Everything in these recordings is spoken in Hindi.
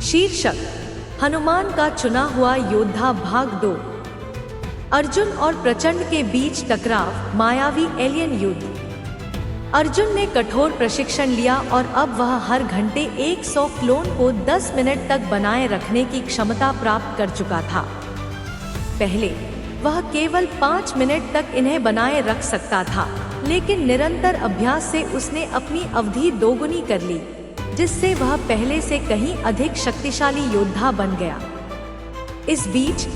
शीर्षक: हनुमान का चुना हुआ योद्धा भाग 2। अर्जुन और प्रचंड के बीच टकराव, मायावी एलियन युद्ध। अर्जुन ने कठोर प्रशिक्षण लिया और अब वह हर घंटे 100 क्लोन को 10 मिनट तक बनाए रखने की क्षमता प्राप्त कर चुका था। पहले वह केवल 5 मिनट तक इन्हें बनाए रख सकता था, लेकिन निरंतर अभ्यास से उसने अपनी अवधि दोगुनी कर ली, जिससे वह पहले से कहीं अधिक शक्तिशाली योद्धा बन गया। इस बीच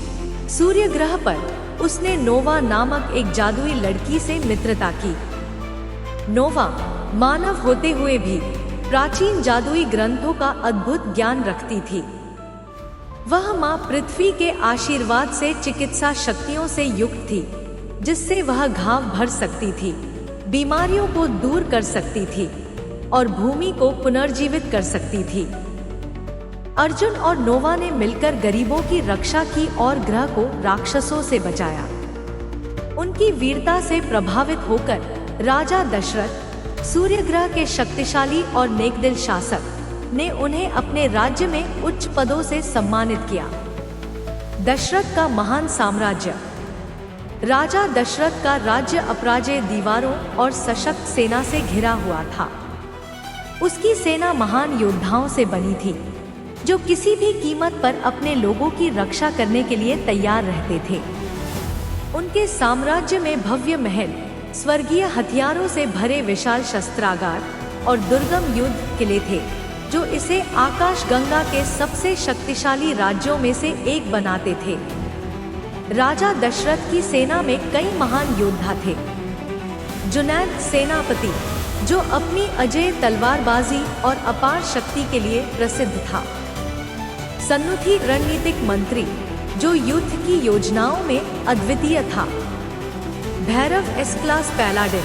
सूर्य ग्रह पर उसने नोवा नामक एक जादुई लड़की से मित्रता की। नोवा मानव होते हुए भी प्राचीन जादुई ग्रंथों का अद्भुत ज्ञान रखती थी। वह मां पृथ्वी के आशीर्वाद से चिकित्सा शक्तियों से युक्त थी, जिससे वह घाव भर सकती थी, बीमारियों को दूर कर सकती थी और भूमि को पुनर्जीवित कर सकती थी। अर्जुन और नोवा ने मिलकर गरीबों की रक्षा की और ग्रह को राक्षसों से बचाया। उनकी वीरता से प्रभावित होकर राजा दशरथ, सूर्य ग्रह के शक्तिशाली और नेकदिल शासक, ने उन्हें अपने राज्य में उच्च पदों से सम्मानित किया। दशरथ का महान साम्राज्य। राजा दशरथ का राज्य अपराजेय दीवारों और सशक्त सेना से घिरा हुआ था। उसकी सेना महान योद्धाओं से बनी थी, जो किसी भी कीमत पर अपने लोगों की रक्षा करने के लिए तैयार रहते थे। उनके साम्राज्य में भव्य महल, स्वर्गीय हथियारों से भरे विशाल शस्त्रागार और दुर्गम युद्ध किले थे, जो इसे आकाशगंगा के सबसे शक्तिशाली राज्यों में से एक बनाते थे। राजा दशरथ की सेना में कई महान योद्धा थे। जुनैद सेनापति, जो अपनी अजेय तलवारबाजी और अपार शक्ति के लिए प्रसिद्ध था। सन्नुथी रणनीतिक मंत्री, जो युद्ध की योजनाओं में अद्वितीय था। भैरव एस क्लास पैलाडिन,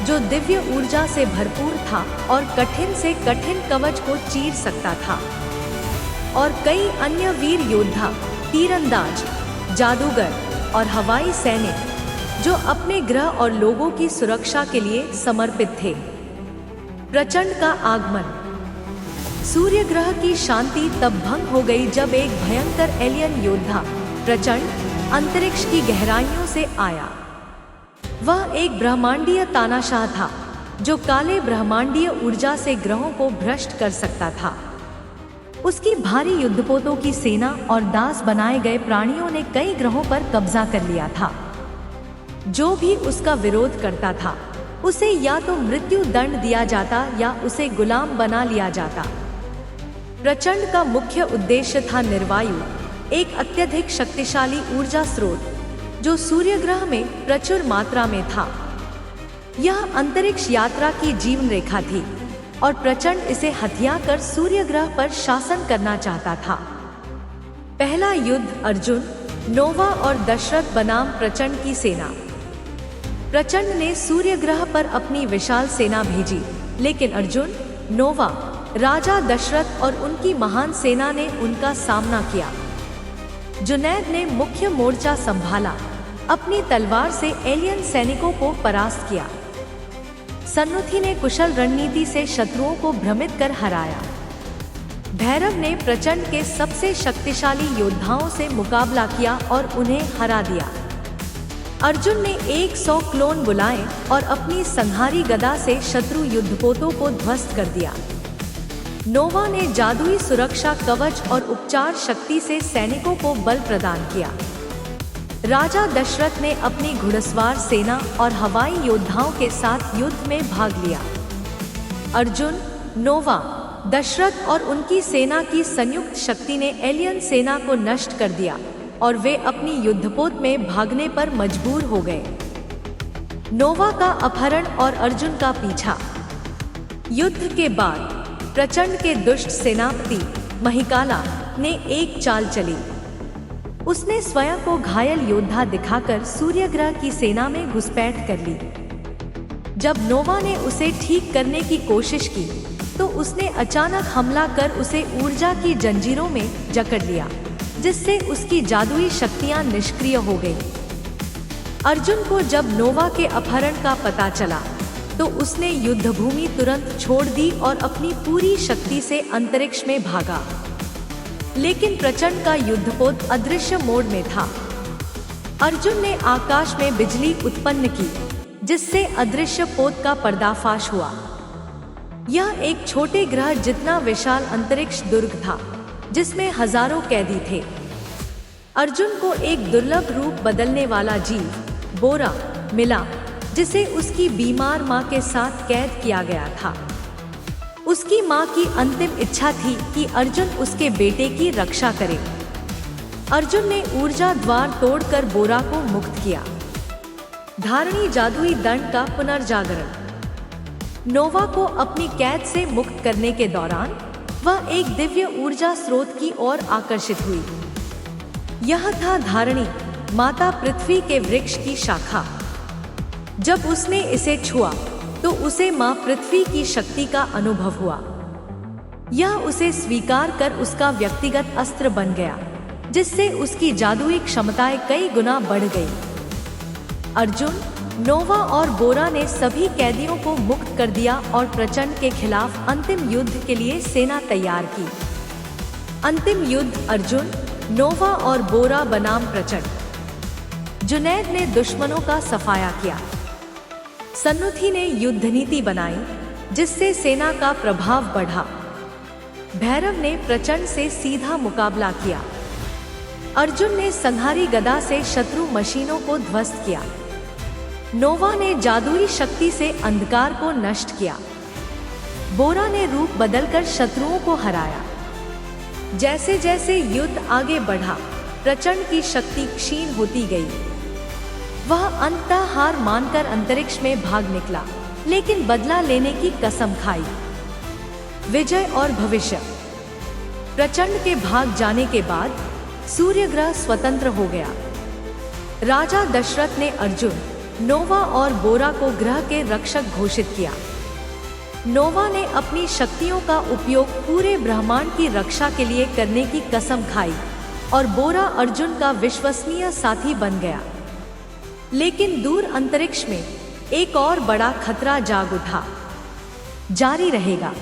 जो दिव्य ऊर्जा से भरपूर था और कठिन से कठिन कवच को चीर सकता था। और कई अन्य वीर योद्धा, तीरंदाज, जादूगर और हवाई सैनिक, जो अपने ग्रह और लोगों की सुरक्षा के लिए समर्पित थे। प्रचंड का आगमन। सूर्य ग्रह की शांति तब भंग हो गई जब एक भयंकर एलियन योद्धा, प्रचंड, अंतरिक्ष की गहराइयों से आया। वह एक ब्रह्मांडीय तानाशाह था, जो काले ब्रह्मांडीय ऊर्जा से ग्रहों को भ्रष्ट कर सकता था। उसकी भारी युद्धपोतों की सेना और दास बनाए गए प्राणियों ने कई ग्रहों पर कब्जा कर लिया था। जो भी उसका विरोध करता था, उसे या तो मृत्यु दंड दिया जाता या उसे गुलाम बना लिया जाता। प्रचंड का मुख्य उद्देश्य था निर्वायु, एक अत्यधिक शक्तिशाली ऊर्जा स्रोत, जो सूर्य ग्रह में प्रचुर मात्रा में था। यह अंतरिक्ष यात्रा की जीवन रेखा थी और प्रचंड इसे हथिया कर सूर्य ग्रह पर शासन करना चाहता था। पहला युद्ध अर्जुन, नोवा और दशरथ बनाम प्रचंड की सेना। प्रचंड ने सूर्य ग्रह पर अपनी विशाल सेना भेजी, लेकिन अर्जुन, नोवा, राजा दशरथ और उनकी महान सेना ने उनका सामना किया। जुनैद ने मुख्य मोर्चा संभाला, अपनी तलवार से एलियन सैनिकों को परास्त किया। सन्नुथी ने कुशल रणनीति से शत्रुओं को भ्रमित कर हराया। भैरव ने प्रचंड के सबसे शक्तिशाली योद्धाओं से मुकाबला किया और उन्हें हरा दिया। अर्जुन ने 100 क्लोन बुलाए और अपनी संहारी गदा से शत्रु युद्धपोतों को ध्वस्त कर दिया। नोवा ने जादुई सुरक्षा कवच और उपचार शक्ति से सैनिकों को बल प्रदान किया। राजा दशरथ ने अपनी घुड़सवार सेना और हवाई योद्धाओं के साथ युद्ध में भाग लिया। अर्जुन, नोवा, दशरथ और उनकी सेना की संयुक्त शक्ति ने एलियन सेना को नष्ट कर दिया और वे अपनी युद्धपोत में भागने पर मजबूर हो गए। नोवा का अपहरण और अर्जुन का पीछा। युद्ध के बाद प्रचंड के दुष्ट सेनापति महिकाला ने एक चाल चली। उसने स्वयं को घायल योद्धा दिखाकर सूर्य ग्रह की सेना में घुसपैठ कर ली। जब नोवा ने उसे ठीक करने की कोशिश की, तो उसने अचानक हमला कर उसे ऊर्जा की जंजीरों में जकड़ लिया, जिससे उसकी जादुई शक्तियां निष्क्रिय हो गईं। अर्जुन को जब नोवा के अपहरण का पता चला, तो उसने युद्धभूमि तुरंत छोड़ दी और अपनी पूरी शक्ति से अंतरिक्ष में भागा। लेकिन प्रचंड का युद्धपोत अदृश्य मोड में था। अर्जुन ने आकाश में बिजली उत्पन्न की, जिससे अदृश्य पोत का पर्दाफाश हुआ। यह एक छोटे ग्रह जितना विशाल अंतरिक्ष दुर्ग था, जिसमें हजारों कैदी थे। अर्जुन को एक दुर्लभ रूप बदलने वाला जीव बोरा मिला, जिसे उसकी बीमार मां के साथ कैद किया गया था। उसकी मां की अंतिम इच्छा थी कि अर्जुन उसके बेटे की रक्षा करे। अर्जुन ने ऊर्जा द्वार तोड़कर बोरा को मुक्त किया। धारणी जादुई दंड का पुनर्जागरण। नोवा को अपनी कैद से मुक्त करने के दौरान वह एक दिव्य ऊर्जा स्रोत की ओर आकर्षित हुई। यह था धारणी, माता पृथ्वी के वृक्ष की शाखा। जब उसने इसे छुआ तो उसे मां पृथ्वी की शक्ति का अनुभव हुआ। यह उसे स्वीकार कर उसका व्यक्तिगत अस्त्र बन गया, जिससे उसकी जादुई क्षमताएं कई गुना बढ़ गई। अर्जुन, नोवा और बोरा ने सभी कैदियों को मुक्त कर दिया और प्रचंड के खिलाफ अंतिम युद्ध के लिए सेना तैयार की। अंतिम युद्ध अर्जुन, नोवा और बोरा बनाम प्रचंड। जुनैद ने दुश्मनों का सफाया किया। सन्नुथी ने युद्ध नीति बनाई, जिससे सेना का प्रभाव बढ़ा। भैरव ने प्रचंड से सीधा मुकाबला किया। अर्जुन ने संहारी गदा से शत्रु मशीनों को ध्वस्त किया। नोवा ने जादुई शक्ति से अंधकार को नष्ट किया। बोरा ने रूप बदलकर शत्रुओं को हराया। जैसे जैसे युद्ध आगे बढ़ा, प्रचंड की शक्ति क्षीण होती गई। वह अंततः हार मानकर अंतरिक्ष में भाग निकला, लेकिन बदला लेने की कसम खाई। विजय और भविष्य। प्रचंड के भाग जाने के बाद सूर्य ग्रह स्वतंत्र हो गया। राजा दशरथ ने अर्जुन, नोवा और बोरा को ग्रह के रक्षक घोषित किया। नोवा ने अपनी शक्तियों का उपयोग पूरे ब्रह्मांड की रक्षा के लिए करने की कसम खाई और बोरा अर्जुन का विश्वसनीय साथी बन गया। लेकिन दूर अंतरिक्ष में एक और बड़ा खतरा जाग उठा। जारी रहेगा।